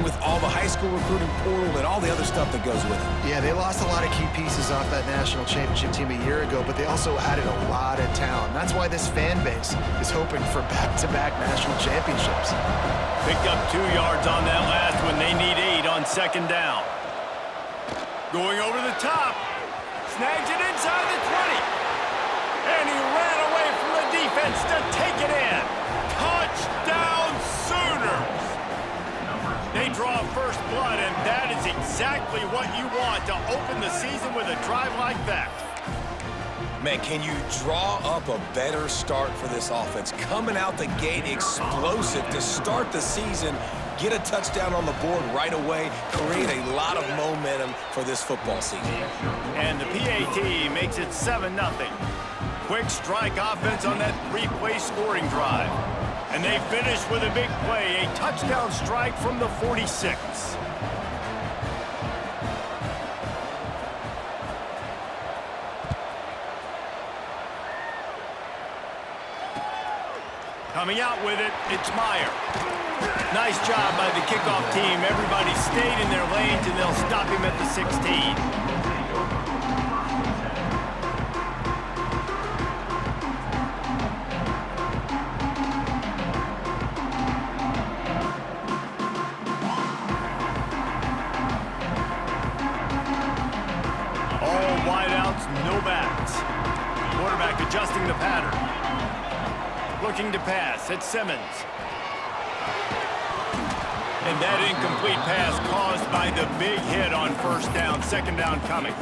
dealing with all the high school recruiting portal and all the other stuff that goes with it. Yeah, they lost a lot of key pieces off that national championship team a year ago, but they also added a lot of talent. That's why this fan base is hoping for back-to-back national championships. Picked up 2 yards on that last one. They need 8 on second down. Going over the top. Snags it inside the 20. And he ran away from the defense to take it in. Touchdown Sooners! They draw first blood, and that is exactly what you want to open the season with a drive like that. Man, can you draw up a better start for this offense? Coming out the gate explosive to start the season, get a touchdown on the board right away, create a lot of momentum for this football season. And the PAT makes it 7-0. Quick strike offense on that 3-play scoring drive. And they finish with a big play, a touchdown strike from the 46. Coming out with it, it's Meyer. Nice job by the kickoff team. Everybody stayed in their lanes, and they'll stop him at the 16. All wideouts, no backs. Quarterback adjusting the pattern. Looking to pass, it's Simmons. And that incomplete pass caused by the big hit on first down, second down coming.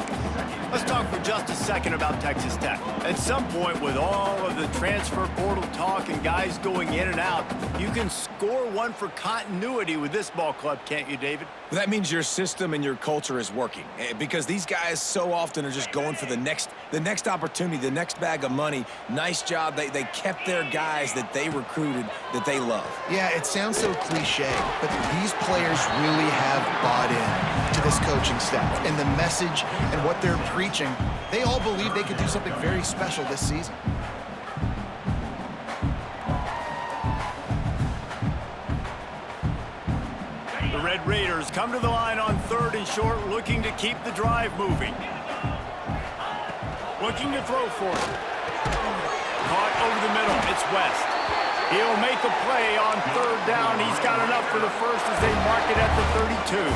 Let's talk for just a second about Texas Tech. At some point, with all of the transfer portal talk and guys going in and out, you can score one for continuity with this ball club, can't you, David? That means your system and your culture is working, because these guys so often are just going for the next opportunity, the next bag of money. Nice job. They kept their guys that they recruited, that they love. Yeah, it sounds so cliche, but these players really have bought in to this coaching staff and the message and what they're preaching. They all believe they could do something very special this season. The Red Raiders come to the line on 3rd and short, looking to keep the drive moving. Looking to throw for it. Caught over the middle. It's West. He'll make a play on 3rd down. He's got enough for the first as they mark it at the 32.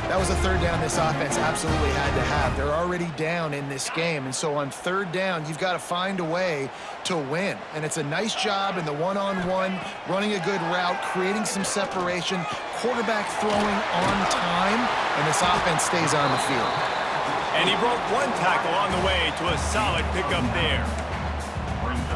That was a 3rd down this offense absolutely had to have. They're already down in this game, and so on 3rd down, you've got to find a way to win. And it's a nice job in the one-on-one, running a good route, creating some separation, quarterback throwing on time, and this offense stays on the field. And he broke one tackle on the way to a solid pickup there.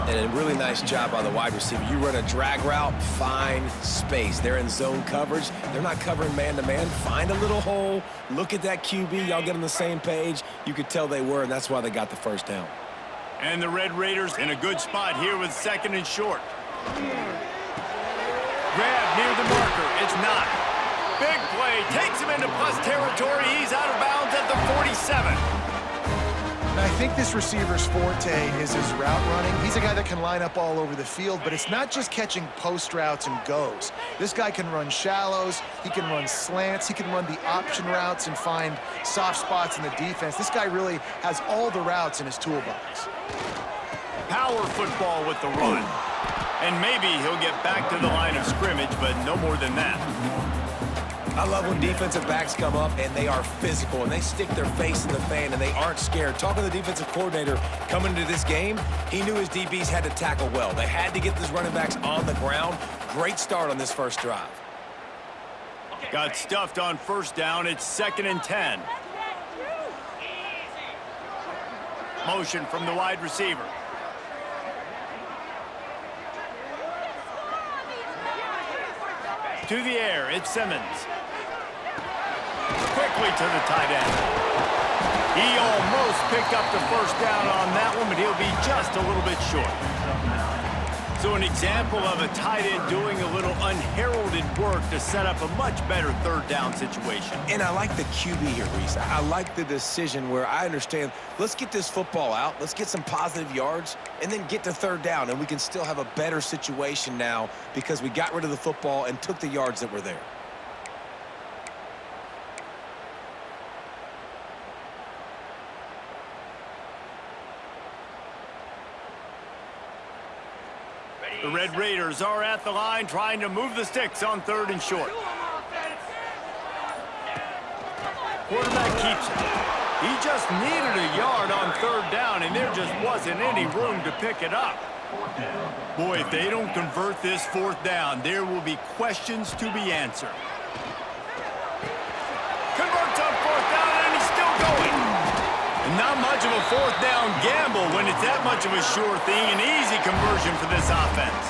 And a really nice job by the wide receiver. You run a drag route, find space. They're in zone coverage. They're not covering man-to-man. Find a little hole. Look at that QB. Y'all get on the same page. You could tell they were, and that's why they got the first down. And the Red Raiders in a good spot here with 2nd and short. Grab near the marker. It's not. Big play. Takes him into plus territory. He's out of bounds at the 47. And I think this receiver's forte is his route running. He's a guy that can line up all over the field, but it's not just catching post routes and goes. This guy can run shallows, he can run slants, he can run the option routes and find soft spots in the defense. This guy really has all the routes in his toolbox. Power football with the run. And maybe he'll get back to the line of scrimmage, but no more than that. I love when defensive backs come up and they are physical and they stick their face in the fan and they aren't scared. Talking to the defensive coordinator coming into this game, he knew his DBs had to tackle well. They had to get these running backs on the ground. Great start on this first drive. Got stuffed on first down. It's 2nd and 10. Motion from the wide receiver. To the air, it's Simmons. Quickly to the tight end. He almost picked up the first down on that one, but he'll be just a little bit short. So an example of a tight end doing a little unheralded work to set up a much better 3rd down situation. And I like the QB here, Reese. I like the decision where I understand, let's get this football out, let's get some positive yards, and then get to 3rd down, and we can still have a better situation now because we got rid of the football and took the yards that were there. The Red Raiders are at the line trying to move the sticks on 3rd and short. Quarterback keeps it. He just needed a yard on 3rd down, and there just wasn't any room to pick it up. Boy, if they don't convert this 4th down, there will be questions to be answered. Converts on 4th down, and he's still going. And not much of a 4th down gamble when it's that much of a sure thing, an easy conversion for this offense.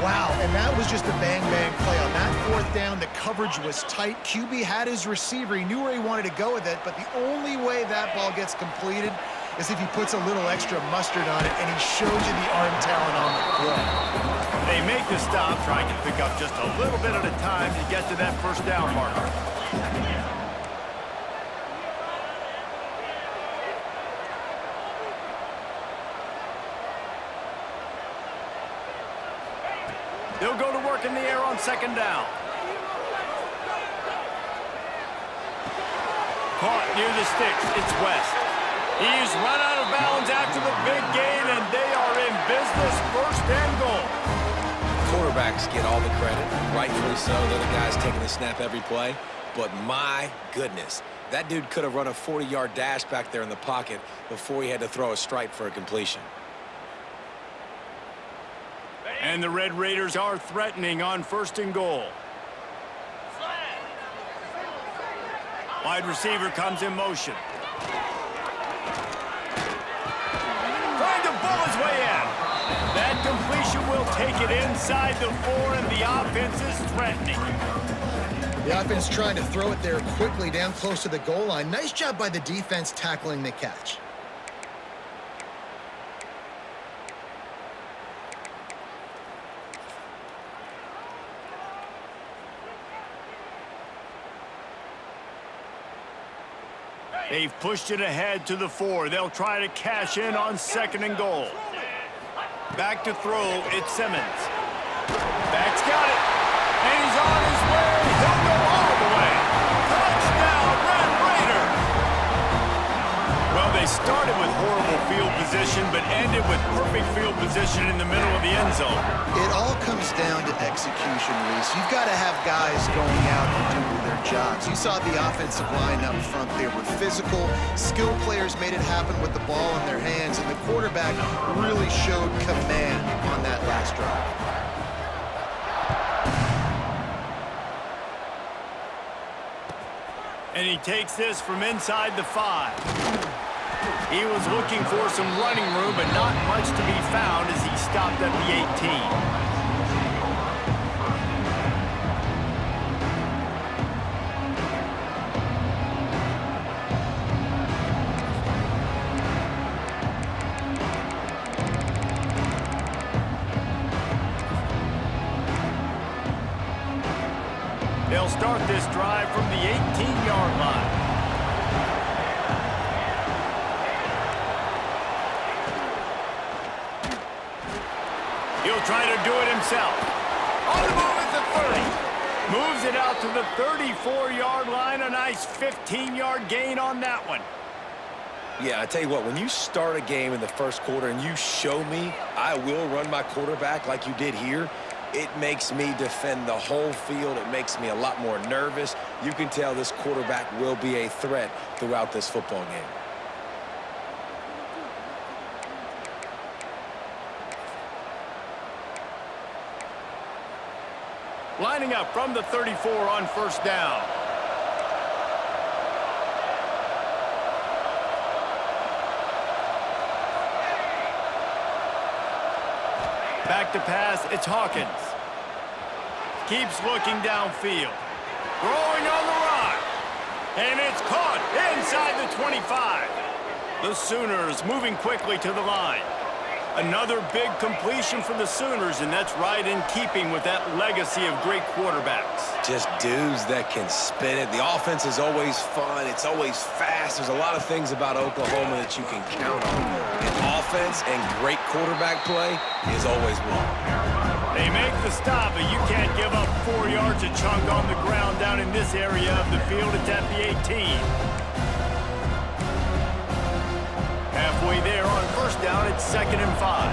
Wow, and that was just a bang-bang play. On that 4th down, the coverage was tight. QB had his receiver. He knew where he wanted to go with it, but the only way that ball gets completed is if he puts a little extra mustard on it, and he shows you the arm talent on the throw. They make the stop, trying to pick up just a little bit at a time to get to that 1st down marker. They'll go to work in the air on 2nd down. Caught near the sticks. It's West. He's run out of bounds after the big gain, and they are in business. 1st and goal. Quarterbacks get all the credit, rightfully so. They're the guys taking the snap every play. But my goodness, that dude could have run a 40-yard dash back there in the pocket before he had to throw a strike for a completion. And the Red Raiders are threatening on 1st and goal. Wide receiver comes in motion. Trying to bull his way in. That completion will take it inside the 4, and the offense is threatening. The offense trying to throw it there quickly down close to the goal line. Nice job by the defense tackling the catch. They've pushed it ahead to the 4. They'll try to cash in on 2nd and goal. Back to throw, it's Simmons. Back's got it, and he's on his way. He'll go all the way. Touchdown, Red Raiders! Well, they started with horrible field position, but ended with perfect field position in the middle of the end zone. It all comes down to execution, Reese. You've got to have guys going out and doing their jobs. You saw the offensive line up front. They were physical. Skilled players made it happen with the ball in their hands, and the quarterback really showed command on that last drive. And he takes this from inside the 5. He was looking for some running room, but not much to be found as he stopped at the 18. They'll start this drive from the 18-yard line. He'll try to do it himself. On the move at the 30. Moves it out to the 34-yard line. A nice 15-yard gain on that one. Yeah, I tell you what, when you start a game in the 1st quarter and you show me I will run my quarterback like you did here, it makes me defend the whole field. It makes me a lot more nervous. You can tell this quarterback will be a threat throughout this football game. Lining up from the 34 on 1st down. Back to pass, it's Hawkins. Keeps looking downfield. Throwing on the run. And it's caught inside the 25. The Sooners moving quickly to the line. Another big completion for the Sooners, and that's right in keeping with that legacy of great quarterbacks. Just dudes that can spin it. The offense is always fun. It's always fast. There's a lot of things about Oklahoma that you can count on. And offense and great quarterback play is always one. They make the stop, but you can't give up 4 yards a chunk on the ground down in this area of the field. It's at the 18. Halfway there on 1st down, it's 2nd and 5.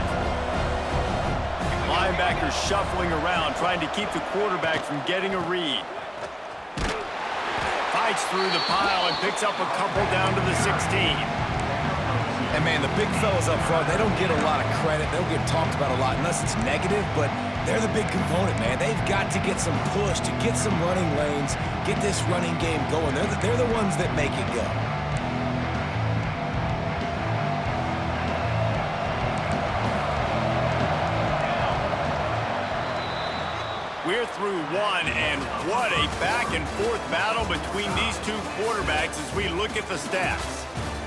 Linebackers shuffling around, trying to keep the quarterback from getting a read. Fights through the pile and picks up a couple down to the 16. And, man, the big fellas up front, they don't get a lot of credit. They don't get talked about a lot unless it's negative, but they're the big component, man. They've got to get some push, to get some running lanes, get this running game going. They're the ones that make it go. We're through one, and what a back-and-forth battle between these two quarterbacks as we look at the stats.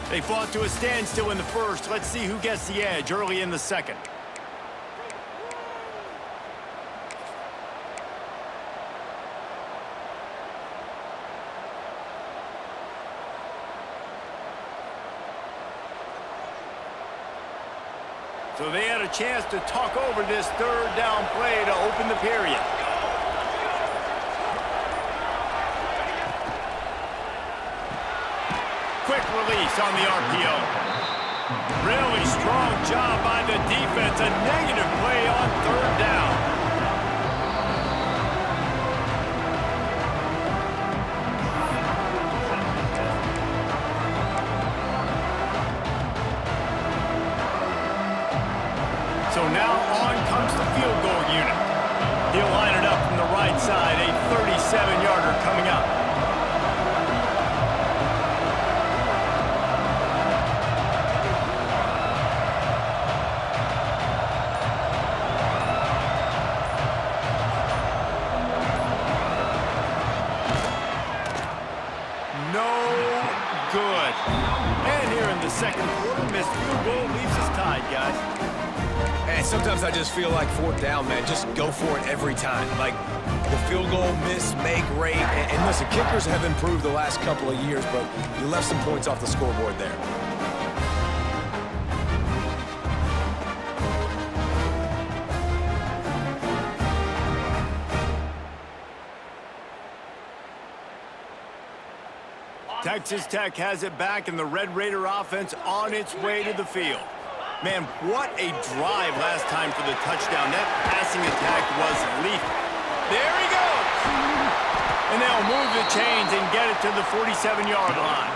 They fought to a standstill in the first. Let's see who gets the edge early in the second. So they had a chance to talk over this third down play to open the period. Quick release on the RPO. Really strong job by the defense. A negative play on third down. So now on comes the field goal unit. He'll line it up from the right side, a 37-yarder coming up. No good. And here in the second quarter, missed field goal leaves us tied, guys. And sometimes I just feel like fourth down, man, just go for it every time. Like the field goal, miss, make, rate. And listen, kickers have improved the last couple of years, but you left some points off the scoreboard there. Texas Tech has it back, and the Red Raider offense on its way to the field. Man, what a drive last time for the touchdown. That passing attack was lethal. There he goes! And they'll move the chains and get it to the 47-yard line.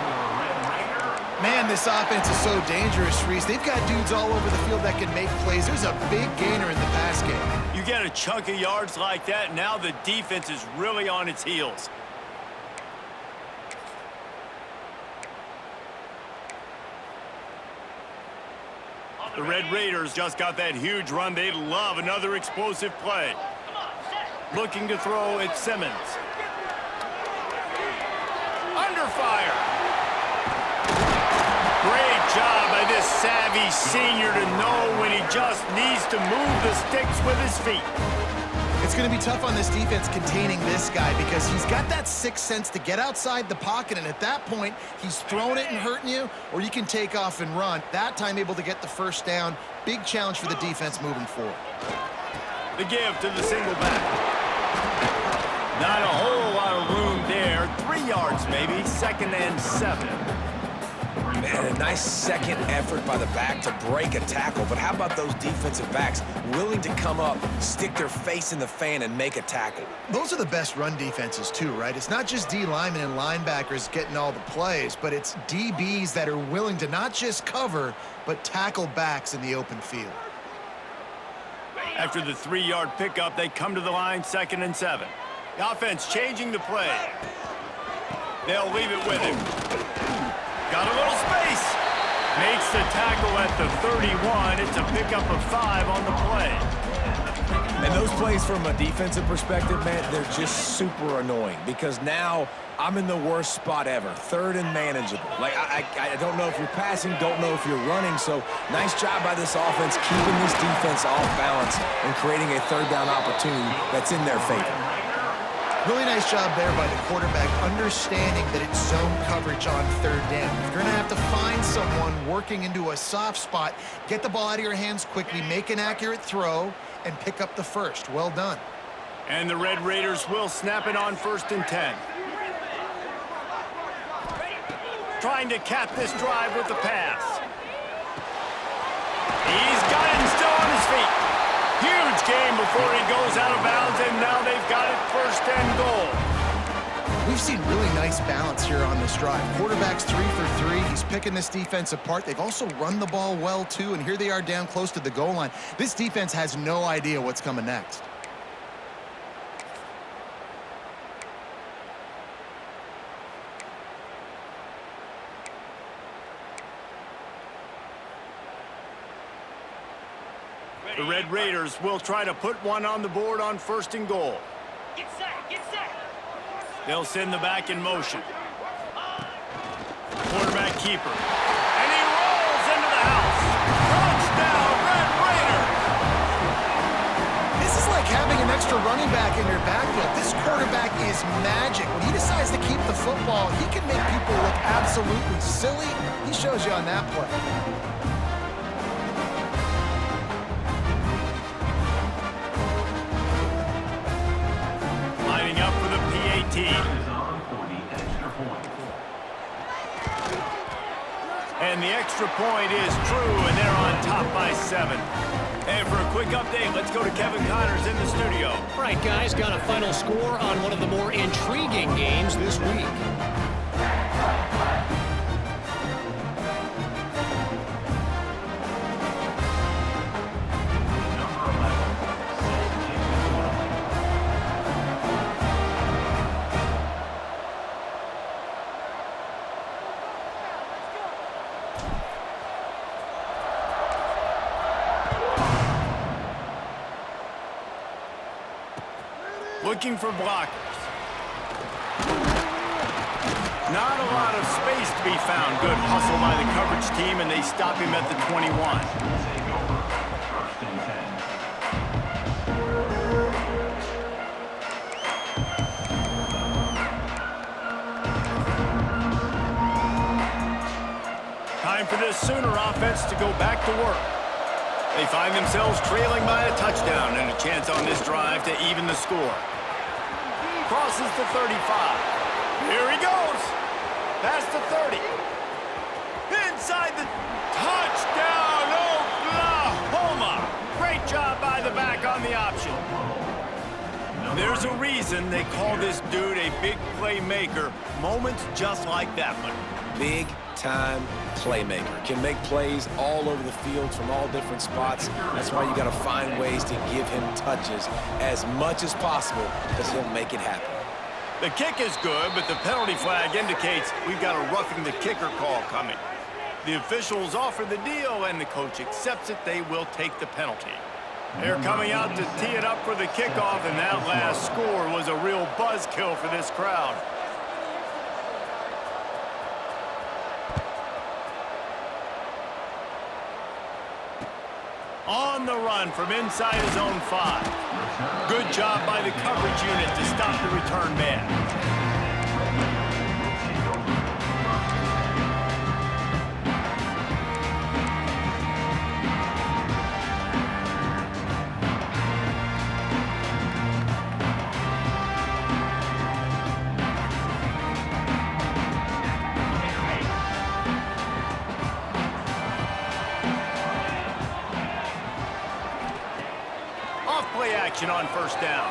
Man, this offense is so dangerous, Reese. They've got dudes all over the field that can make plays. There's a big gainer in the pass game. You get a chunk of yards like that, now the defense is really on its heels. The Red Raiders just got that huge run. They'd love another explosive play. Looking to throw at Simmons. Under fire. Great job by this savvy senior to know when he just needs to move the sticks with his feet. It's going to be tough on this defense containing this guy because he's got that sixth sense to get outside the pocket, and at that point, he's throwing it and hurting you, or you can take off and run. That time able to get the first down. Big challenge for the defense moving forward. The give to the single back. Not a whole lot of room there. 3 yards maybe, 2nd and 7. Man, a nice second effort by the back to break a tackle. But how about those defensive backs willing to come up, stick their face in the fan, and make a tackle? Those are the best run defenses, too, right? It's not just D linemen and linebackers getting all the plays, but it's DBs that are willing to not just cover, but tackle backs in the open field. After the 3-yard pickup, they come to the line, 2nd and 7. The offense changing the play. They'll leave it with him. Got a little space. Makes the tackle at the 31. It's a pickup of 5 on the play. And those plays from a defensive perspective, man, they're just super annoying because now I'm in the worst spot ever. 3rd and manageable. Like, I don't know if you're passing, don't know if you're running. So nice job by this offense keeping this defense off balance and creating a 3rd down opportunity that's in their favor. Really nice job there by the quarterback, understanding that it's zone coverage on 3rd down. You're going to have to find someone working into a soft spot, get the ball out of your hands quickly, make an accurate throw, and pick up the first. Well done. And the Red Raiders will snap it on 1st and 10. Trying to cap this drive with the pass. He's got it and still on his feet. Huge Huge game before he goes out of bounds, and now they've got it 1st and goal. We've seen really nice balance here on this drive. Quarterback's 3 for 3. He's picking this defense apart. They've also run the ball well, too, and here they are down close to the goal line. This defense has no idea what's coming next. The Red Raiders will try to put one on the board on 1st and goal. Get set, get set. They'll send the back in motion. Quarterback keeper. And he rolls into the house. Touchdown, Red Raiders! This is like having an extra running back in your backfield. This quarterback is magic. When he decides to keep the football, he can make people look absolutely silly. He shows you on that play. Lining up for the PAT. And the extra point is true, and they're on top by 7. And for a quick update, let's go to Kevin Connors in the studio. All right, guys, got a final score on one of the more intriguing games this week. Looking for blockers. Not a lot of space to be found. Good hustle by the coverage team, and they stop him at the 21. Time for this Sooner offense to go back to work. They find themselves trailing by a touchdown and a chance on this drive to even the score. Crosses the 35. Here he goes. Past the 30. Inside the touchdown, Oklahoma. Great job by the back on the option. There's a reason they call this dude a big playmaker. Moments just like that one. Big-time playmaker. Can make plays all over the field from all different spots. That's why you got to find ways to give him touches as much as possible, because he'll make it happen. The kick is good, but the penalty flag indicates we've got a roughing the kicker call coming. The officials offer the deal, and the coach accepts it. They will take the penalty. They're coming out to tee it up for the kickoff, and that last score was a real buzzkill for this crowd. On the run from inside his own 5. Good job by the coverage unit to stop the return man. Play action on 1st down.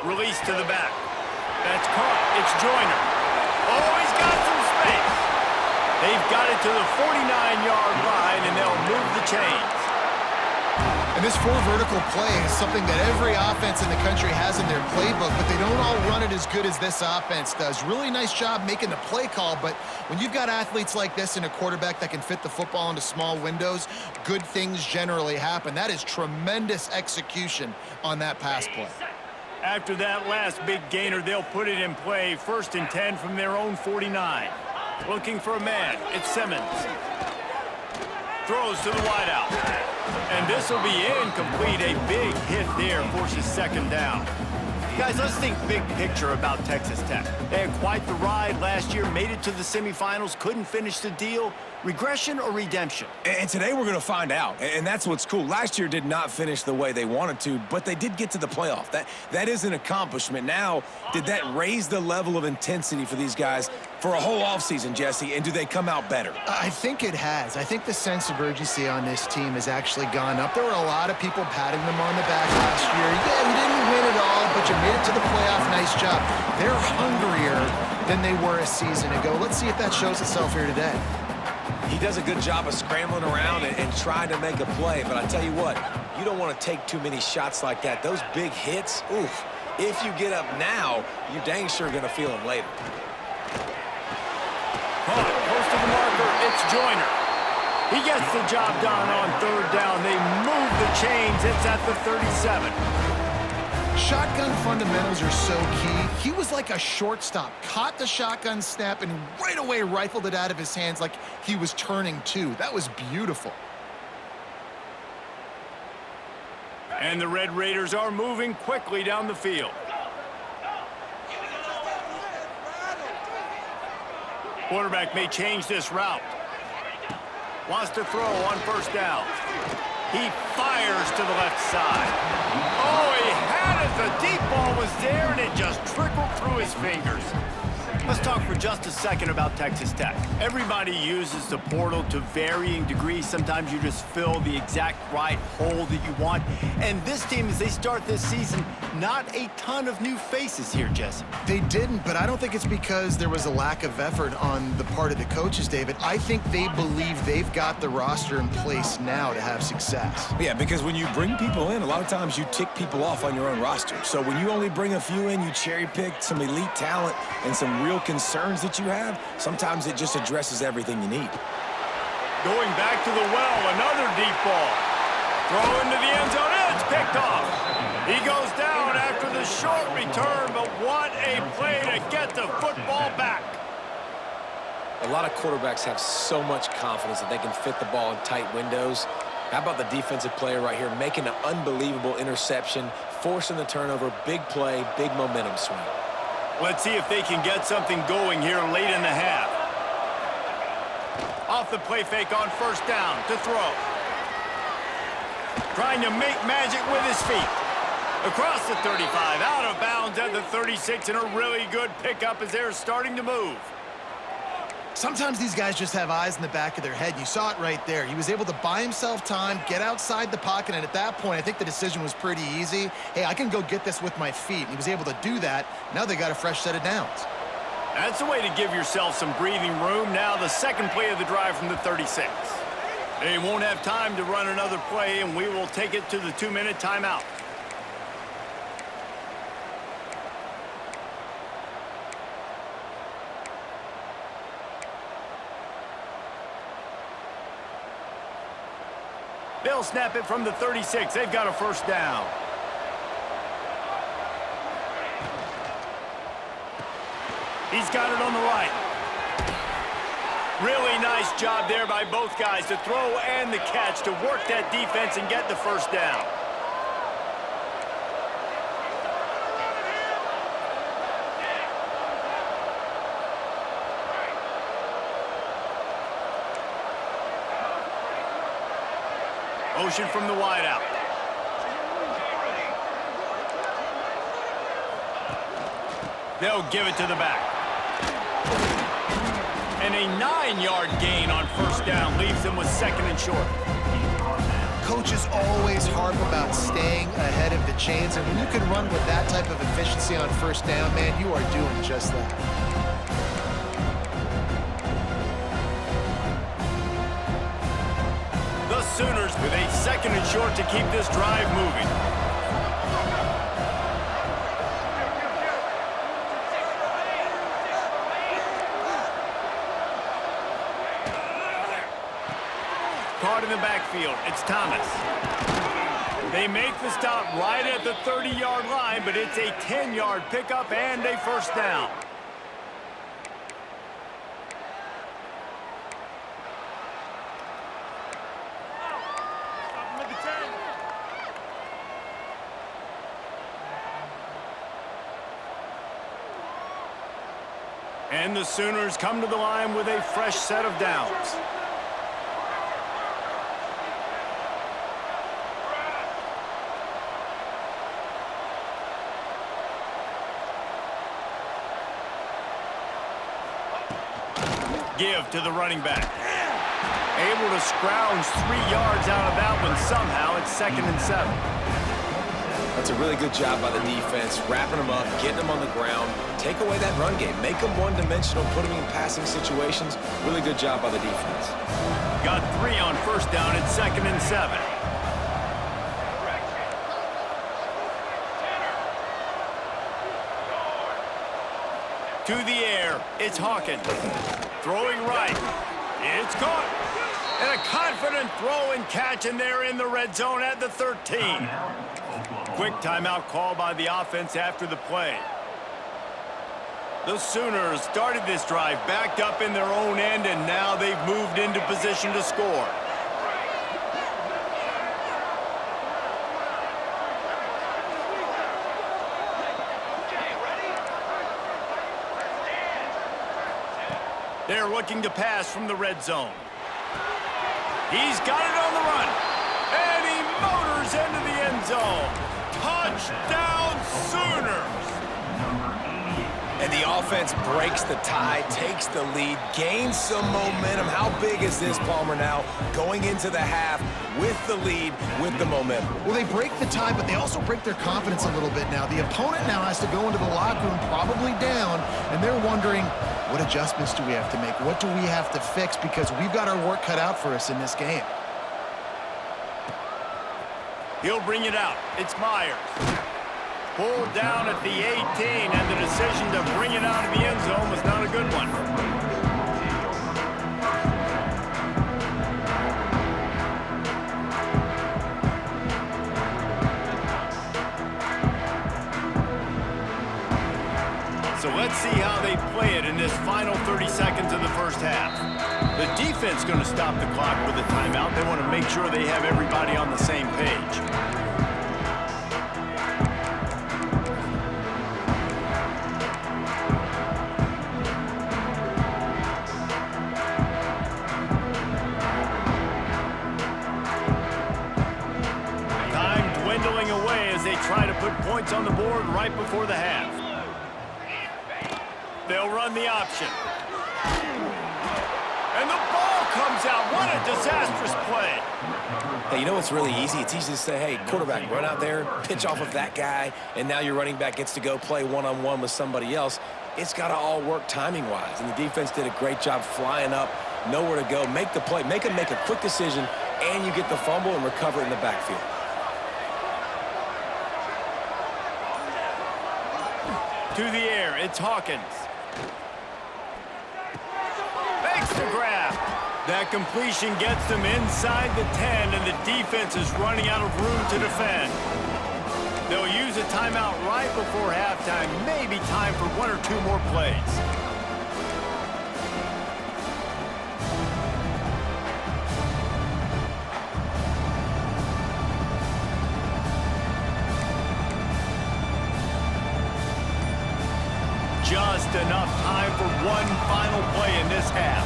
Release to the back. That's caught. It's Joyner. Oh, he's got some space. They've got it to the 49-yard line, and they'll move the chains. And this 4 vertical play is something that every offense in the country has in their playbook, but they don't all run it as good as this offense does. Really nice job making the play call, but when you've got athletes like this and a quarterback that can fit the football into small windows, good things generally happen. That is tremendous execution on that pass play. After that last big gainer, they'll put it in play. 1st and 10 from their own 49. Looking for a man. It's Simmons. Throws to the wideout. And this will be incomplete. A big hit there forces 2nd down. Guys, let's think big picture about Texas Tech. They had quite the ride last year, made it to the semifinals, couldn't finish the deal. Regression or redemption? And today we're going to find out, and that's what's cool. Last year did not finish the way they wanted to, but they did get to the playoff. That is an accomplishment. Now, did that raise the level of intensity for these guys for a whole offseason, Jesse, and do they come out better? I think it has. I think the sense of urgency on this team has actually gone up. There were a lot of people patting them on the back last year. Yeah, you didn't win it all, but you made it to the playoff. Nice job. They're hungrier than they were a season ago. Let's see if that shows itself here today. He does a good job of scrambling around and trying to make a play, but I tell you what, you don't want to take too many shots like that. Those big hits, oof, if you get up now, you're dang sure going to feel them later. Caught close to the marker, it's Joyner. He gets the job done on third down. They move the chains. It's at the 37. Shotgun fundamentals are so key. He was like a shortstop, caught the shotgun snap and right away rifled it out of his hands like he was turning two. That was beautiful. And the Red Raiders are moving quickly down the field. Quarterback may change this route. Wants to throw on first down. He fires to the left side. Oh, he had it. The deep ball was there, and it just trickled through his fingers. Let's talk for just a second about Texas Tech. Everybody uses the portal to varying degrees. Sometimes you just fill the exact right hole that you want. And this team, as they start this season, not a ton of new faces here, Jesse. They didn't, but I don't think it's because there was a lack of effort on the part of the coaches, David. I think they believe they've got the roster in place now to have success. Yeah, because when you bring people in, a lot of times you tick people off on your own roster. So when you only bring a few in, you cherry-pick some elite talent and some real concerns that you have, sometimes it just addresses everything you need. Going back to the well, another deep ball. Throw into the end zone, it's picked off. He goes down after the short return, but what a play to get the football back. A lot of quarterbacks have so much confidence that they can fit the ball in tight windows. How about the defensive player right here making an unbelievable interception, forcing the turnover, big play, big momentum swing. Let's see if they can get something going here late in the half. Off the play fake on first down to throw. Trying to make magic with his feet. Across the 35, out of bounds at the 36, and a really good pickup as they're starting to move. Sometimes these guys just have eyes in the back of their head. You saw it right there. He was able to buy himself time, get outside the pocket, and at that point, I think the decision was pretty easy. Hey, I can go get this with my feet. And he was able to do that. Now they got a fresh set of downs. That's the way to give yourself some breathing room. Now the second play of the drive from the 36. They won't have time to run another play, and we will take it to the 2-minute timeout. They'll snap it from the 36. They've got a first down. He's got it on the right. Really nice job there by both guys to throw and the catch to work that defense and get the first down. Motion from the wideout. They'll give it to the back. And a 9-yard gain on first down leaves them with second and short. Coaches always harp about staying ahead of the chains, and when you can run with that type of efficiency on first down, man, you are doing just that. Sooners with a second and short to keep this drive moving. Caught in the backfield, it's Thomas. They make the stop right at the 30-yard line, but it's a 10-yard pickup and a first down. And the Sooners come to the line with a fresh set of downs. Give to the running back. Able to scrounge 3 yards out of that one somehow. It's 2nd and 7. That's a really good job by the defense, wrapping them up, getting them on the ground, take away that run game, make them one-dimensional, put them in passing situations. Really good job by the defense. Got 3 on 1st down. It's 2nd and 7. To the air, it's Hawkins. Throwing right. It's caught. And a confident throw and catch, and they're in the red zone at the 13. Quick timeout call by the offense after the play. The Sooners started this drive backed up in their own end, and now they've moved into position to score. They're looking to pass from the red zone. He's got it on the run. And he motors into the end zone. Touchdown, Sooners! And the offense breaks the tie, takes the lead, gains some momentum. How big is this, Palmer, now going into the half with the lead, with the momentum? Well, they break the tie, but they also break their confidence a little bit now. The opponent now has to go into the locker room probably down, and they're wondering, what adjustments do we have to make? What do we have to fix? Because we've got our work cut out for us in this game. He'll bring it out. It's Myers. Pulled down at the 18, and the decision to bring it out of the end zone was not a good one. So let's see how they play it in this final 30 seconds of the first half. The defense going to stop the clock with a timeout. They want to make sure they have everybody on the same page. Time dwindling away as they try to put points on the board right before the half. They'll run the option. And the ball comes out. What a disastrous play. Hey, you know what's really easy? It's easy to say, hey, quarterback, run out there, pitch off of that guy, and now your running back gets to go play one-on-one with somebody else. It's got to all work timing-wise, and the defense did a great job flying up, nowhere to go, make the play, make a quick decision, and you get the fumble and recover in the backfield. To the air, it's Hawkins. Makes the grab. That completion gets them inside the 10, and the defense is running out of room to defend. They'll use a timeout right before halftime. Maybe time for 1 or 2 more plays. Just enough time for one final play in this half.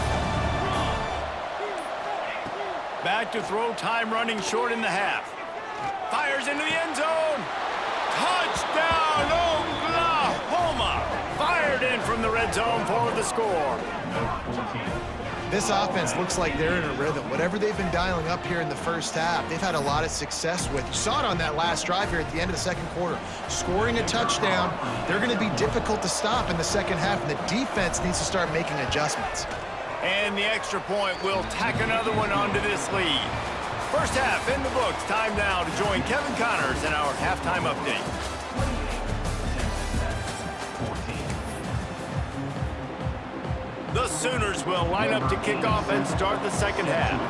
Back to throw, time running short in the half. Fires into the end zone. Touchdown, Oklahoma! Fired in from the red zone for the score. This offense looks like they're in a rhythm. Whatever they've been dialing up here in the first half, they've had a lot of success with. You saw it on that last drive here at the end of the second quarter. Scoring a touchdown, they're going to be difficult to stop in the second half, and the defense needs to start making adjustments. And the extra point will tack another one onto this lead. First half in the books. Time now to join Kevin Connors in our halftime update. The Sooners will line up to kick off and start the second half.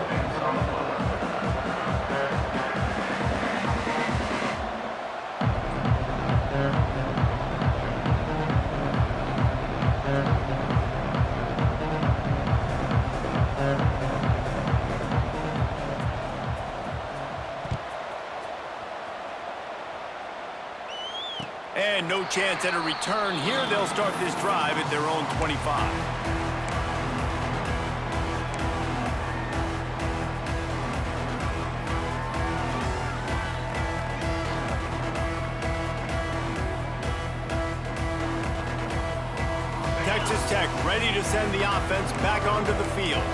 And no chance at a return here. They'll start this drive at their own 25. Texas Tech ready to send the offense back onto the field.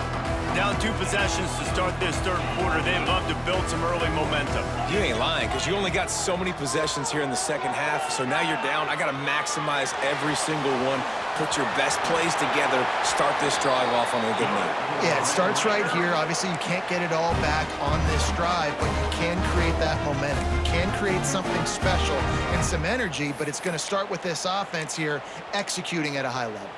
Down 2 possessions to start this third quarter. They'd love to build some early momentum. You ain't lying, because you only got so many possessions here in the second half, so now you're down. I got to maximize every single one, put your best plays together, start this drive off on a good note. Yeah, it starts right here. Obviously, you can't get it all back on this drive, but you can create that momentum. You can create something special and some energy, but it's going to start with this offense here executing at a high level.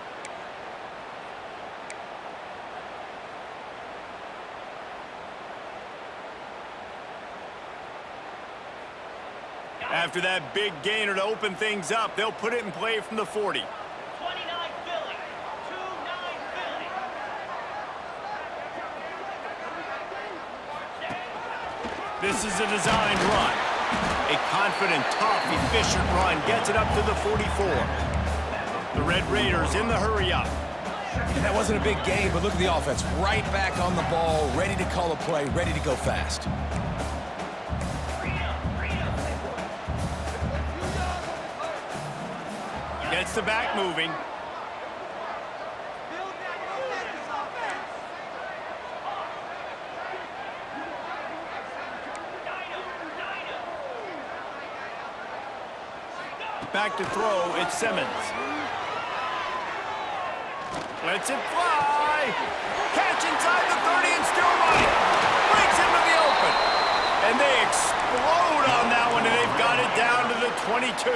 After that big gainer to open things up, they'll put it in play from the 40. 29 Philly. 2-9 Philly. This is a designed run. A confident, tough, efficient run gets it up to the 44. The Red Raiders in the hurry-up. And that wasn't a big game, but look at the offense. Right back on the ball, ready to call a play, ready to go fast. Gets the back moving. Back to throw, it's Simmons. Lets it fly. Catch inside the 30 and still running. Breaks into the open. And they explode on that one, and they've got it down to the 22.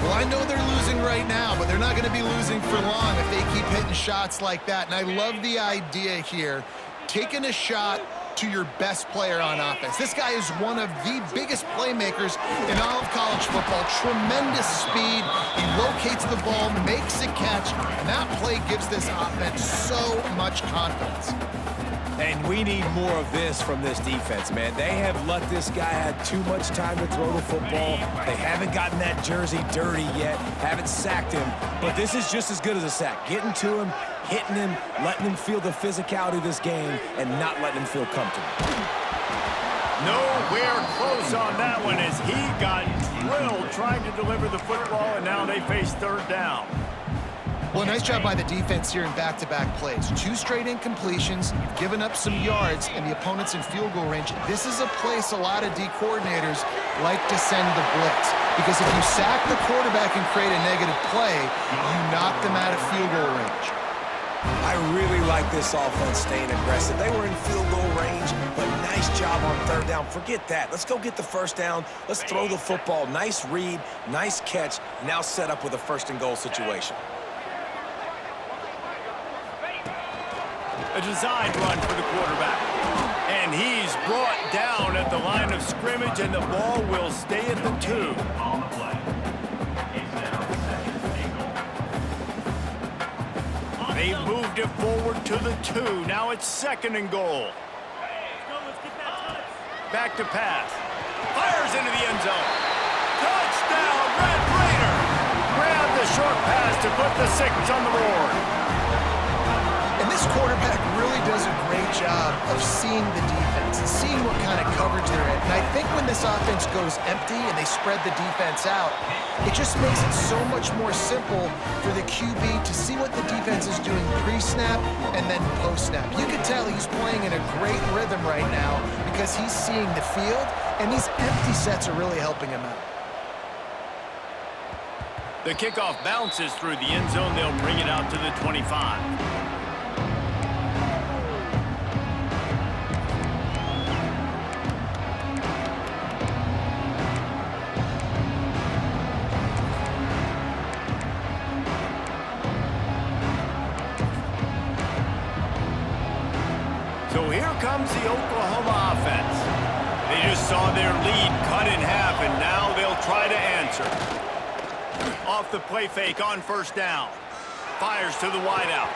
Well, I know they're losing right now, but they're not going to be losing for long if they keep hitting shots like that. And I love the idea here, taking a shot to your best player on offense. This guy is one of the biggest playmakers in all of college football. Tremendous speed. He locates the ball, makes a catch, and that play gives this offense so much confidence. And we need more of this from this defense, man. They have let this guy have too much time to throw the football. They haven't gotten that jersey dirty yet, haven't sacked him. But this is just as good as a sack. Getting to him, hitting him, letting him feel the physicality of this game, and not letting him feel comfortable. Nowhere close on that one as he got drilled trying to deliver the football, and now they face third down. Well, nice job by the defense here in back-to-back plays. 2 straight incompletions, you've given up some yards, and the opponent's in field goal range. This is a place a lot of D coordinators like to send the blitz, because if you sack the quarterback and create a negative play, you knock them out of field goal range. I really like this offense staying aggressive. They were in field goal range, but nice job on third down. Forget that. Let's go get the first down. Let's throw the football. Nice read, nice catch. Now set up with a first and goal situation. A designed run for the quarterback. And he's brought down at the line of scrimmage, and the ball will stay at the 2. They've moved it forward to the 2. Now it's second and goal. Back to pass. Fires into the end zone. Touchdown, Red Raiders! Grab the short pass to put the 6 on the board. And this quarterback really does a great job of seeing the defense and seeing what kind of coverage they're in. And I think when this offense goes empty and they spread the defense out, it just makes it so much more simple for the QB to see what the defense is doing pre-snap and then post-snap. You can tell he's playing in a great rhythm right now because he's seeing the field, and these empty sets are really helping him out. The kickoff bounces through the end zone. They'll bring it out to the 25. So here comes the Oklahoma offense. They just saw their lead cut in half, and now they'll try to answer. Off the play fake on first down. Fires to the wideout.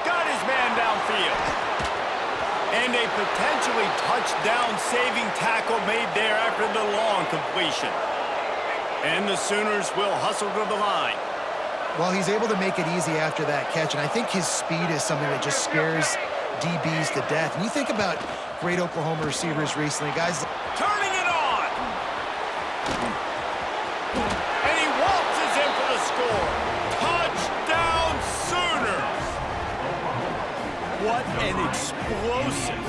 Got his man downfield. And a potentially touchdown-saving tackle made there after the long completion. And the Sooners will hustle to the line. Well, he's able to make it easy after that catch, and I think his speed is something that just scares DBs to death. And you think about great Oklahoma receivers recently, guys. Turning it on! And he waltzes in for the score. Touchdown! an explosive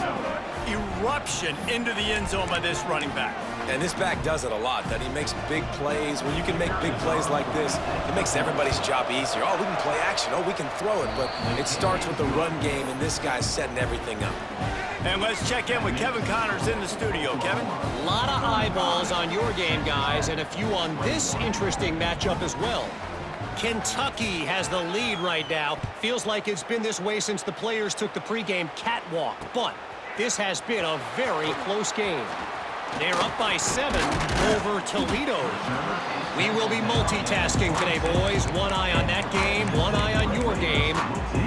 eruption into the end zone by this running back. And this back does it a lot, that he makes big plays. When you can make big plays like this, it makes everybody's job easier. Oh, we can play action. Oh, we can throw it. But it starts with the run game, and this guy's setting everything up. And let's check in with Kevin Connors in the studio. Kevin? A lot of eyeballs on your game, guys, and a few on this interesting matchup as well. Kentucky has the lead right now. Feels like it's been this way since the players took the pregame catwalk. But this has been a very close game. They're up by 7 over Toledo. We will be multitasking today, boys. One eye on that game, one eye on your game.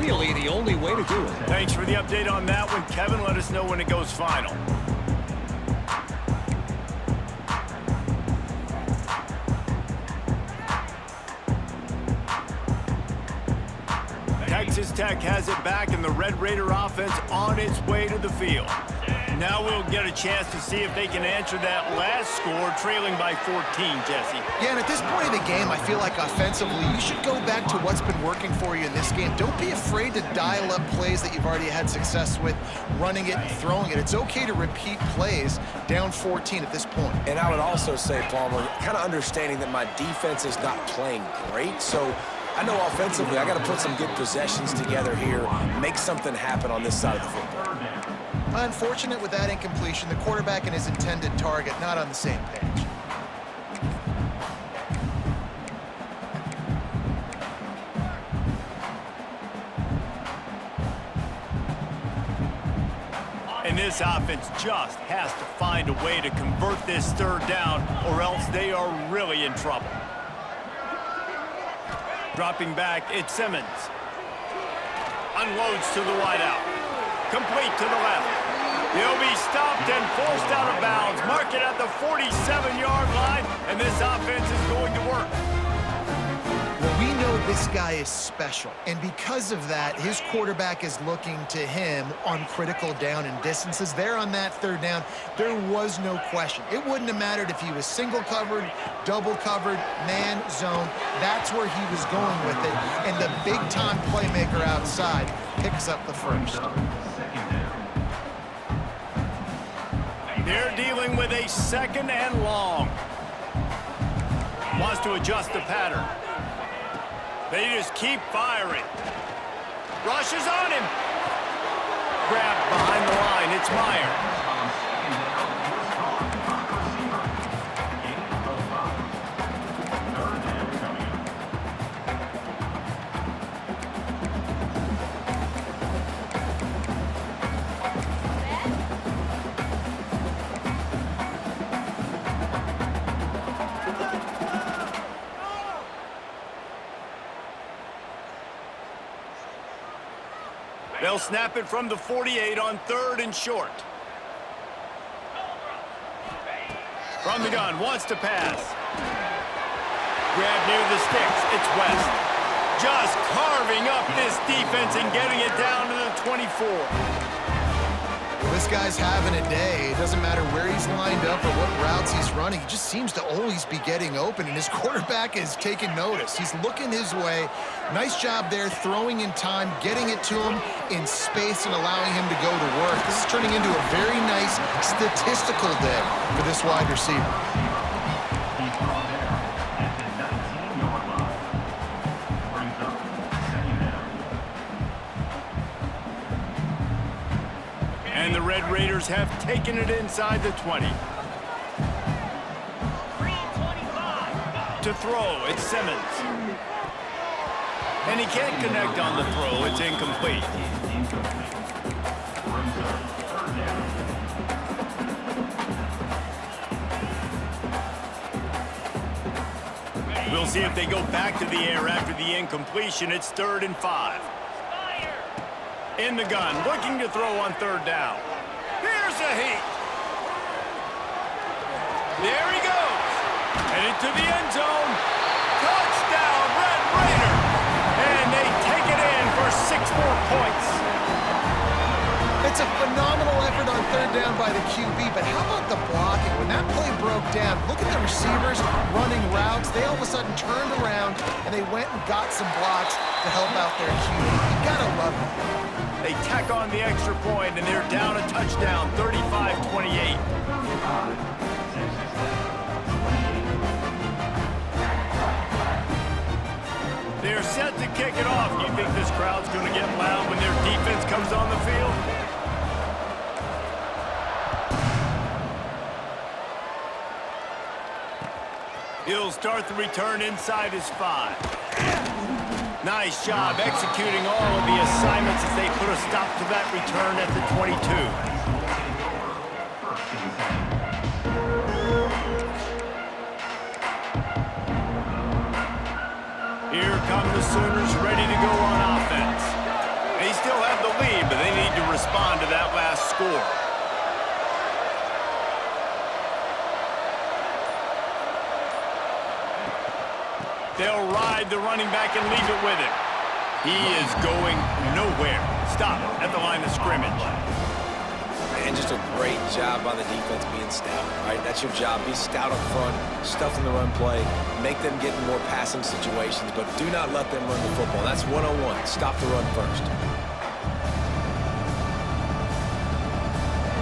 Really the only way to do it. Thanks for the update on that one, Kevin. Let us know when it goes final. Texas Tech has it back, and the Red Raider offense on its way to the field. Now we'll get a chance to see if they can answer that last score, trailing by 14, Jesse. Yeah, and at this point in the game, I feel like offensively, you should go back to what's been working for you in this game. Don't be afraid to dial up plays that you've already had success with, running it and throwing it. It's okay to repeat plays down 14 at this point. And I would also say, Palmer, kind of understanding that my defense is not playing great, so I know offensively I got to put some good possessions together here, make something happen on this side of the football. Unfortunate with that incompletion, the quarterback and his intended target not on the same page. And this offense just has to find a way to convert this third down, or else they are really in trouble. Dropping back, it's Simmons. Unloads to the wideout. Complete to the left. He'll be stopped and forced out of bounds. Mark it at the 47-yard line, and this offense is going to work. Well, we know this guy is special, and because of that, his quarterback is looking to him on critical down and distances. There on that third down, there was no question. It wouldn't have mattered if he was single covered, double covered, man, zone. That's where he was going with it, and the big-time playmaker outside picks up the first. They're dealing with a second and long. Wants to adjust the pattern. They just keep firing. Rushes on him. Grabbed behind the line. It's Meyer. They'll snap it from the 48 on 3rd and short. From the gun, wants to pass. Grab near the sticks, it's West. Just carving up this defense and getting it down to the 24. Well, this guy's having a day. It doesn't matter where he's lined up or what routes he's running. He just seems to always be getting open, and his quarterback is taking notice. He's looking his way. Nice job there, throwing in time, getting it to him in space and allowing him to go to work. This is turning into a very nice statistical day for this wide receiver. And the Red Raiders have taken it inside the 20. To throw, it's Simmons. And he can't connect on the throw. It's incomplete. We'll see if they go back to the air after the incompletion. It's 3rd and 5. In the gun, looking to throw on 3rd down. Here's a heat. There he goes. Headed to the end zone. Touchdown, Red Raiders. And they take it in for 6 more points. It's a phenomenal effort on 3rd down by the QB, but how about the blocking? When that play broke down, look at the receivers running routes. They all of a sudden turned around, and they went and got some blocks to help out their QB. You gotta love it. They tack on the extra point, and they're down a touchdown, 35-28. They're set to kick it off. You think this crowd's going to get loud when their defense comes on the field? He'll start the return inside his 5. Nice job executing all of the assignments as they put a stop to that return at the 22. Here come the Sooners ready to go on offense. They still have the lead, but they need to respond to that last score. They'll ride the running back and leave it with him. He is going nowhere. Stop at the line of scrimmage. And just a great job by the defense being stout, right? That's your job. Be stout up front, stuff in the run play, make them get in more passing situations, but do not let them run the football. That's 101. Stop the run first.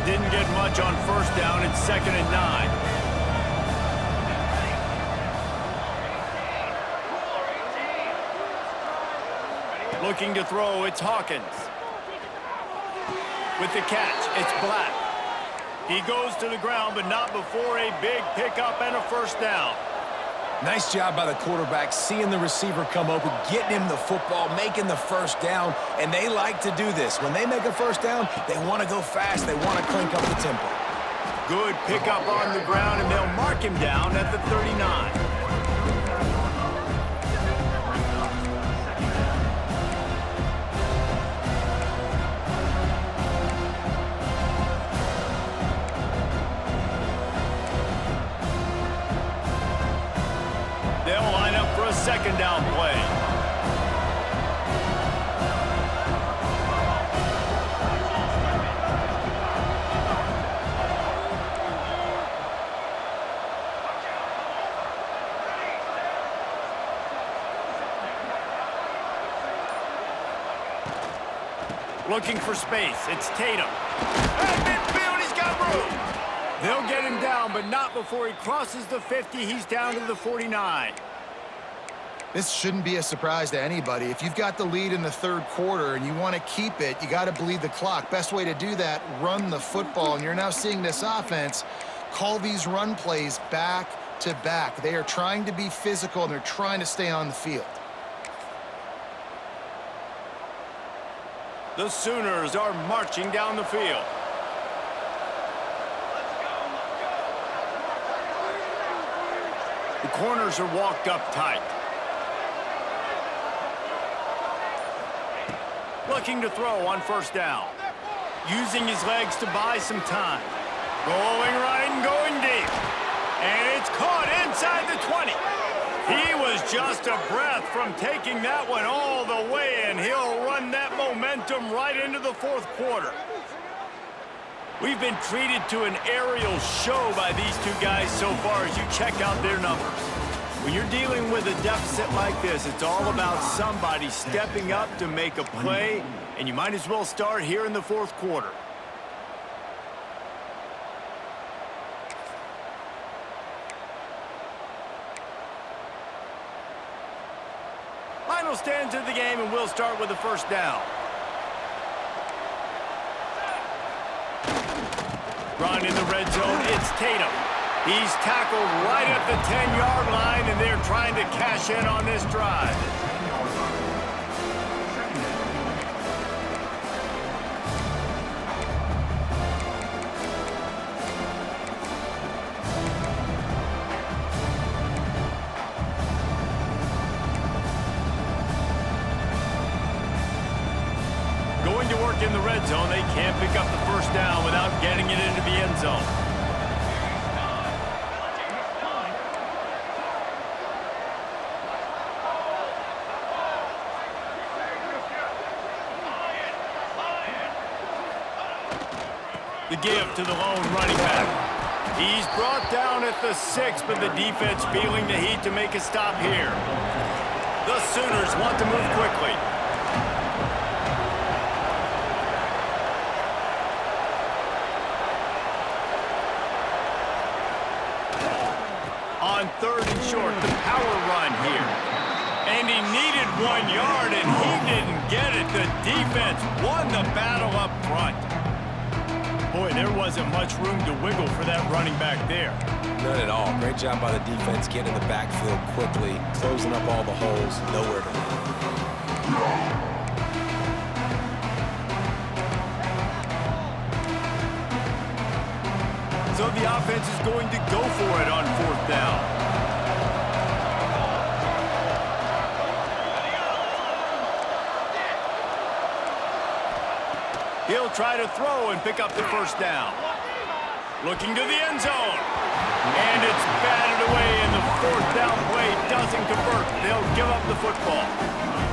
Didn't get much on first down. It's 2nd and 9. Looking to throw, it's Hawkins. With the catch, it's Black. He goes to the ground, but not before a big pickup and a first down. Nice job by the quarterback, seeing the receiver come open, getting him the football, making the first down, and they like to do this. When they make a first down, they want to go fast. They want to crank up the tempo. Good pickup on the ground, and they'll mark him down at the 39. They'll line up for a 2nd down play. Looking for space. It's Tatum. At midfield, he's got room. They'll get him down, but not before he crosses the 50. He's down to the 49. This shouldn't be a surprise to anybody. If you've got the lead in the 3rd quarter and you want to keep it, you got to bleed the clock. Best way to do that, run the football. And you're now seeing this offense call these run plays back to back. They are trying to be physical, and they're trying to stay on the field. The Sooners are marching down the field. The corners are walked up tight. Looking to throw on first down. Using his legs to buy some time. Going right and going deep. And it's caught inside the 20. He was just a breath from taking that one all the way, and he'll run that momentum right into the 4th quarter. We've been treated to an aerial show by these two guys so far as you check out their numbers. When you're dealing with a deficit like this, it's all about somebody stepping up to make a play, and you might as well start here in the 4th quarter. Final stands of the game, and we'll start with the first down. Run in the red zone, it's Tatum. He's tackled right at the 10-yard line, and they're trying to cash in on this drive. Going to work in the red zone, they can't pick up the first down without getting it into the end zone. The give to the lone running back. He's brought down at the 6, but the defense feeling the heat to make a stop here. The Sooners want to move quickly. short the power run here. And he needed 1 yard, and he didn't get it. The defense won the battle up front. Boy, there wasn't much room to wiggle for that running back there. None at all. Great job by the defense getting in the backfield quickly, closing up all the holes, nowhere to run. So the offense is going to go for it on 4th down. He'll try to throw and pick up the 1st down. Looking to the end zone. And it's batted away, and the 4th down play doesn't convert. They'll give up the football.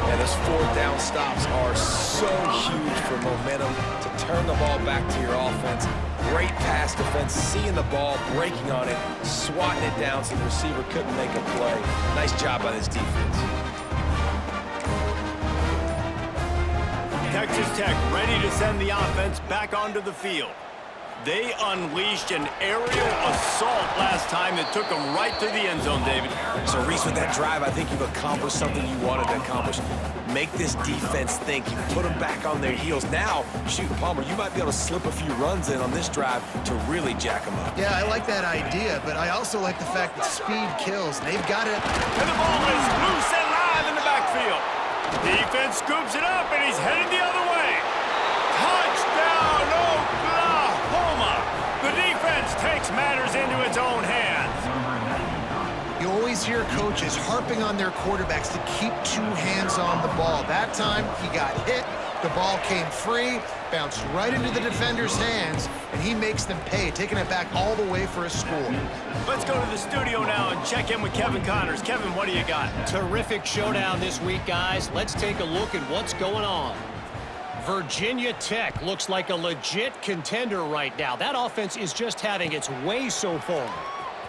And those 4th down stops are so huge for momentum to turn the ball back to your offense. Great pass defense, seeing the ball, breaking on it, swatting it down so the receiver couldn't make a play. Nice job by this defense. Texas Tech ready to send the offense back onto the field. They unleashed an aerial assault last time that took them right to the end zone, David. So, Reese, with that drive, I think you've accomplished something you wanted to accomplish. Make this defense think. You put them back on their heels. Now, shoot, Palmer, you might be able to slip a few runs in on this drive to really jack them up. Yeah, I like that idea, but I also like the fact that speed kills. They've got it. And the ball is loose and live in the backfield. Defense scoops it up, and he's headed the other way. Touchdown, Oklahoma! The defense takes matters into its own hands. You always hear coaches harping on their quarterbacks to keep 2 hands on the ball. That time, he got hit, the ball came free, bounced right into the defender's hands, and he makes them pay, taking it back all the way for a score. Let's go to the studio now and check in with Kevin Connors. Kevin, what do you got? Terrific showdown this week, guys. Let's take a look at what's going on. Virginia Tech looks like a legit contender right now. That offense is just having its way so far.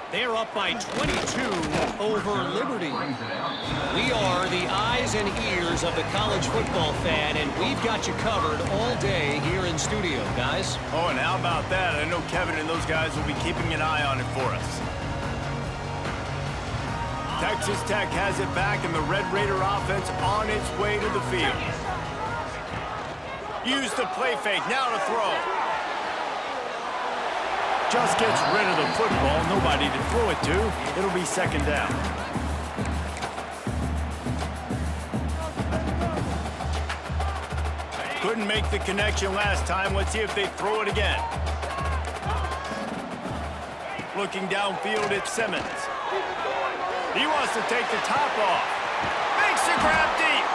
They're up by 22 over Liberty. We are the eyes and ears of the college football fan, and we've got you covered all day here in studio, guys. Oh, and how about that? I know Kevin and those guys will be keeping an eye on it for us. Texas Tech has it back, and the Red Raider offense on its way to the field. Use the play fake, now to throw. Just gets rid of the football, nobody to throw it to. It'll be 2nd down. Couldn't make the connection last time. Let's see if they throw it again. Looking downfield, it's Simmons. He wants to take the top off. Makes the grab deep.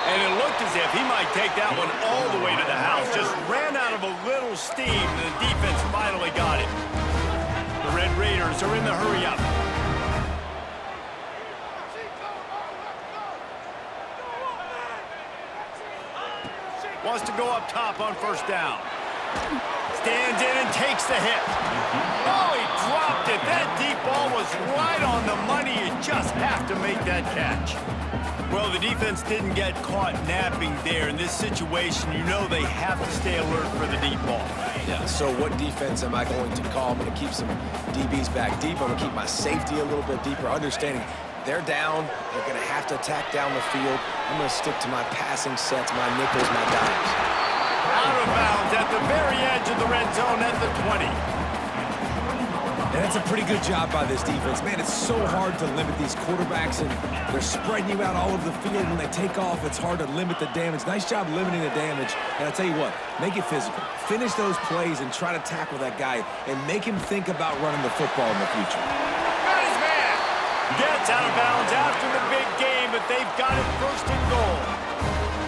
And it looked as if he might take that one all the way to the house. Just ran out of a little steam, and the defense finally got it. The Red Raiders are in the hurry up. Wants to go up top on 1st down. Stands in and takes the hit. Oh, he dropped it. That deep ball was right on the money. You just have to make that catch. Well, the defense didn't get caught napping there. In this situation, you know they have to stay alert for the deep ball. Yeah, so what defense am I going to call? I'm going to keep some DBs back deep. I'm going to keep my safety a little bit deeper, understanding they're down. They're going to have to attack down the field. I'm going to stick to my passing sets, my nickels, my dimes. Out of bounds at the very edge of the red zone at the 20. And that's a pretty good job by this defense. Man, it's so hard to limit these quarterbacks, and they're spreading you out all over the field. When they take off, it's hard to limit the damage. Nice job limiting the damage. And I tell you what, make it physical. Finish those plays and try to tackle that guy and make him think about running the football in the future. Got his man. Gets out of bounds after the big game, but they've got it 1st and goal.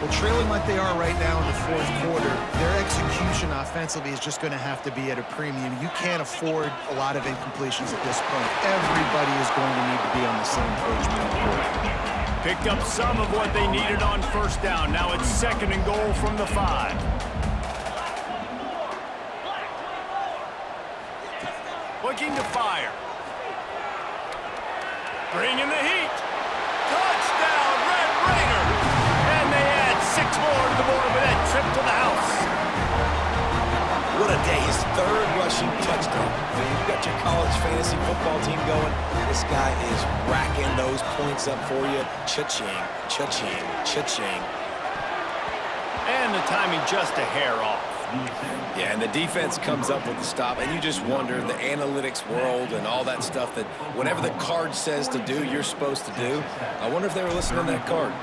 Well, trailing like they are right now in the 4th quarter, their execution offensively is just going to have to be at a premium. You can't afford a lot of incompletions at this point. Everybody is going to need to be on the same page moving forward. Picked up some of what they needed on 1st down. Now it's 2nd and goal from the 5. Looking to fire. Bringing the heat. Touchdown, Red Raiders! And they add 6 more to the board with that trip to the house. What a day. His 3rd rushing touchdown. When you got your college fantasy football team going, this guy is racking those points up for you. Cha-ching, cha-ching, cha-ching. And the timing just a hair off. Yeah, and the defense comes up with the stop, and you just wonder, the analytics world and all that stuff, that whatever the card says to do, you're supposed to do. I wonder if they were listening to that card.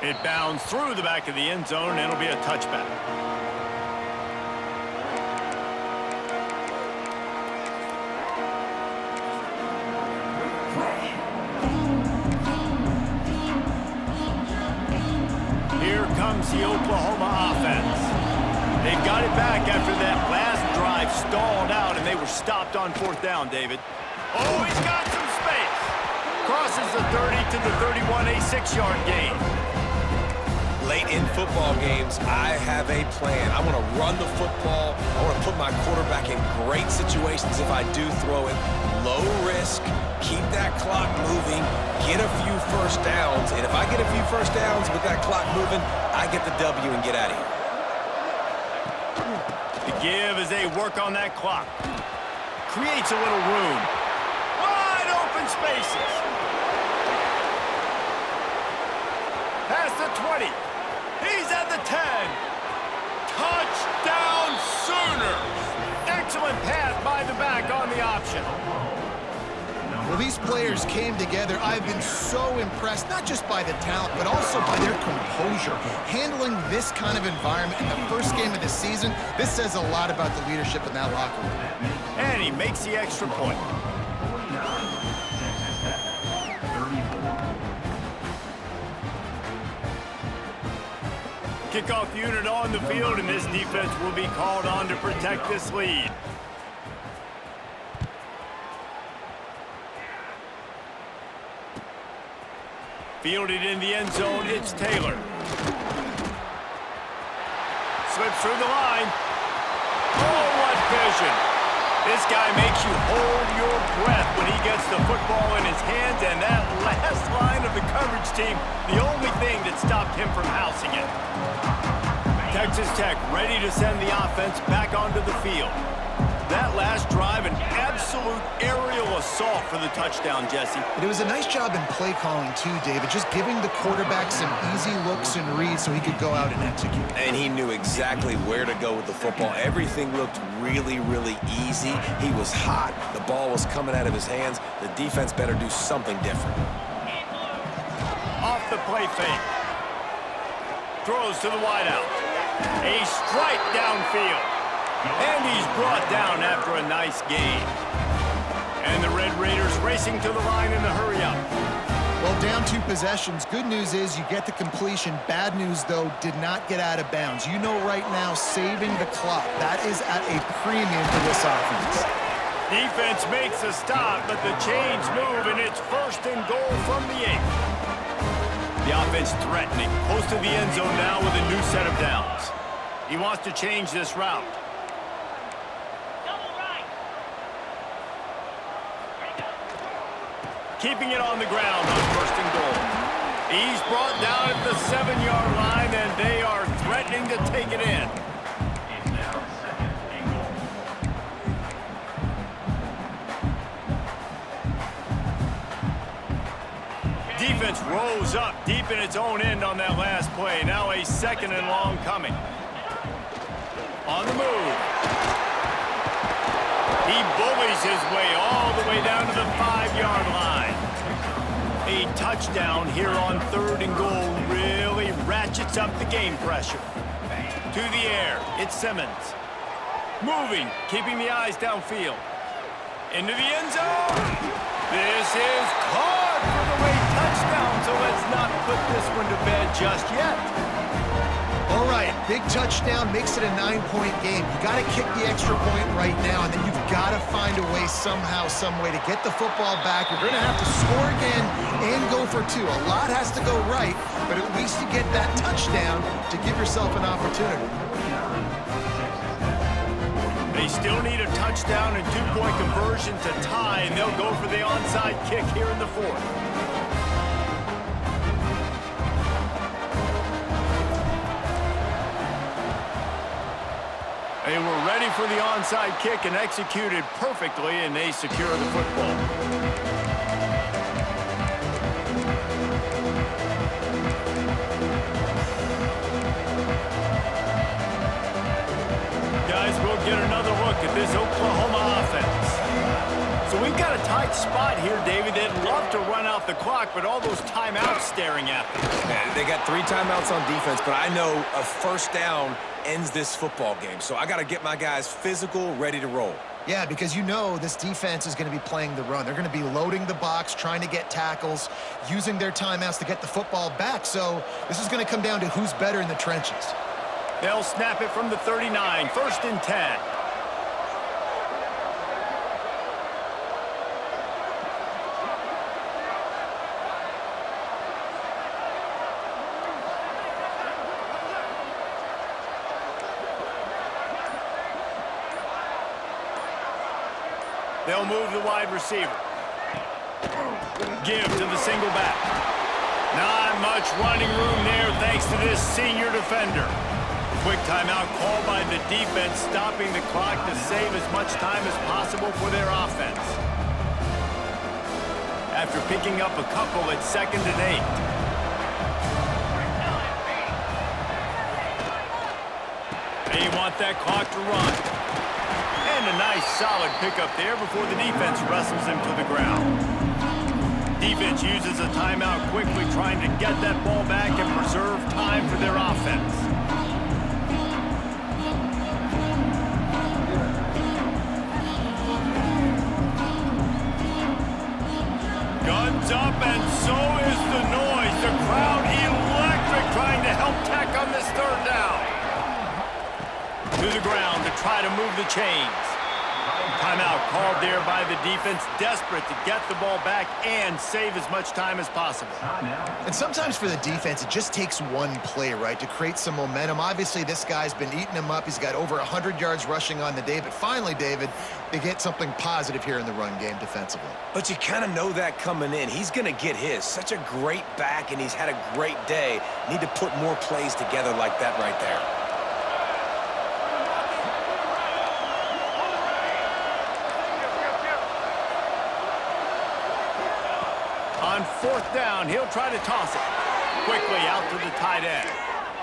It bounds through the back of the end zone, and it'll be a touchback. Here comes the Oklahoma offense. They've got it back after that last drive stalled out, and they were stopped on fourth down, David. Oh, he's got some space. Crosses the 30 to the 31, a 6-yard gain. Late in football games, I have a plan. I want to run the football. I want to put my quarterback in great situations if I do throw it. Low risk, keep that clock moving, get a few first downs. And if I get a few first downs with that clock moving, I get the W and get out of here. The give as they work on that clock. Creates a little room. Wide open spaces. Past the 20. He's at the 10. Touchdown Sooners. Excellent pass by the back on the option. Well, these players came together. I've been so impressed, not just by the talent, but also by their composure. Handling this kind of environment in the first game of the season, this says a lot about the leadership in that locker room. And he makes the extra point. Kickoff unit on the field, and this defense will be called on to protect this lead. Fielded in the end zone, it's Taylor. Slips through the line. Oh, what vision. This guy makes you hold your breath when he gets the football in his hands, and that last line of the coverage team, the only thing that stopped him from housing it. Texas Tech ready to send the offense back onto the field. That last drive, an absolute aerial assault for the touchdown, Jesse. But it was a nice job in play calling too, David, just giving the quarterback some easy looks and reads so he could go out and execute. And he knew exactly where to go with the football. Everything looked really, really easy. He was hot. The ball was coming out of his hands. The defense better do something different. Off the play fake. Throws to the wideout. A strike downfield. And he's brought down after a nice gain. And the Red Raiders racing to the line in the hurry-up. Well, down 2 possessions. Good news is you get the completion. Bad news, though, did not get out of bounds. You know right now, saving the clock, that is at a premium for this offense. Defense makes a stop, but the chains move, and it's 1st and goal from the 8. The offense threatening. Close to the end zone now with a new set of downs. He wants to change this route. Keeping it on the ground on 1st and goal. He's brought down at the 7-yard line, and they are threatening to take it in. Defense rose up deep in its own end on that last play. Now a 2nd and long coming. On the move. He bullies his way all the way down to the 5-yard line. A touchdown here on 3rd and goal really ratchets up the game pressure. To the air, it's Simmons. Moving, keeping the eyes downfield. Into the end zone. This is caught for the late touchdown, so let's not put this one to bed just yet. All right, big touchdown makes it a 9-point game. You got to kick the extra point right now, and then you've got to find a way somehow, some way to get the football back. You're going to have to score again and go for 2. A lot has to go right, but at least you get that touchdown to give yourself an opportunity. They still need a touchdown and 2-point conversion to tie, and they'll go for the onside kick here in the 4th. They were ready for the onside kick and executed perfectly, and they secure the football. Guys, we'll get another look at this Oklahoma offense. So we've got a tight spot here, David. They'd love to run out the clock, but all those timeouts staring at them. Man, they got 3 timeouts on defense, but I know a first down ends this football game. So I got to get my guys physical, ready to roll. Yeah, because you know this defense is going to be playing the run. They're going to be loading the box, trying to get tackles, using their timeouts to get the football back. So this is going to come down to who's better in the trenches. They'll snap it from the 39, 1st and 10. They'll move the wide receiver. Give to the single back. Not much running room there thanks to this senior defender. Quick timeout called by the defense, stopping the clock to save as much time as possible for their offense. After picking up a couple at 2nd and 8. They want that clock to run. And a nice solid pickup there before the defense wrestles him to the ground. Defense uses a timeout quickly, trying to get that ball back and preserve time for their offense. Guns up, and so is the noise. The crowd electric, trying to help Tech on this 3rd down. To the ground to try to move the chains. Timeout called there by the defense, desperate to get the ball back and save as much time as possible. And sometimes for the defense, it just takes one play, right, to create some momentum. Obviously, this guy's been eating him up. He's got over 100 yards rushing on the day. But finally, David, they get something positive here in the run game defensively. But you kind of know that coming in. He's going to get his. Such a great back, and he's had a great day. Need to put more plays together like that right there. On 4th down, he'll try to toss it. Quickly out to the tight end.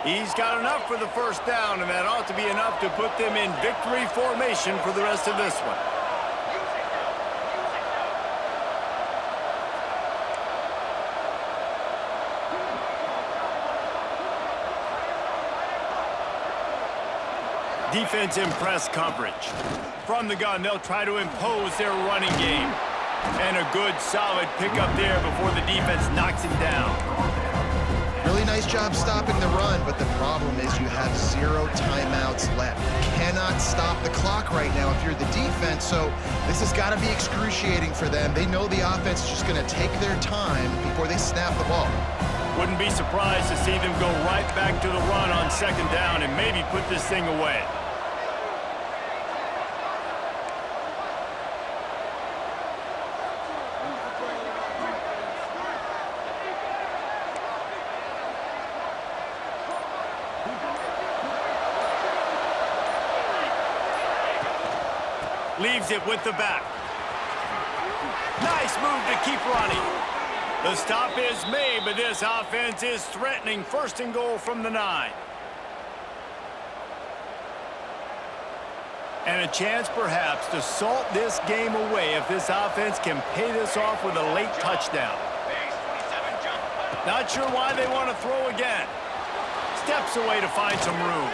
He's got enough for the 1st down, and that ought to be enough to put them in victory formation for the rest of this one. Defense in press coverage. From the gun, they'll try to impose their running game. And a good, solid pickup there before the defense knocks him down. Really nice job stopping the run, but the problem is you have 0 timeouts left. You cannot stop the clock right now if you're the defense, so this has got to be excruciating for them. They know the offense is just going to take their time before they snap the ball. Wouldn't be surprised to see them go right back to the run on 2nd down and maybe put this thing away. Leaves it with the back. Nice move to keep running. The stop is made, but this offense is threatening 1st and goal from the 9. And a chance perhaps to salt this game away if this offense can pay this off with a late touchdown. Not sure why they want to throw again. Steps away to find some room.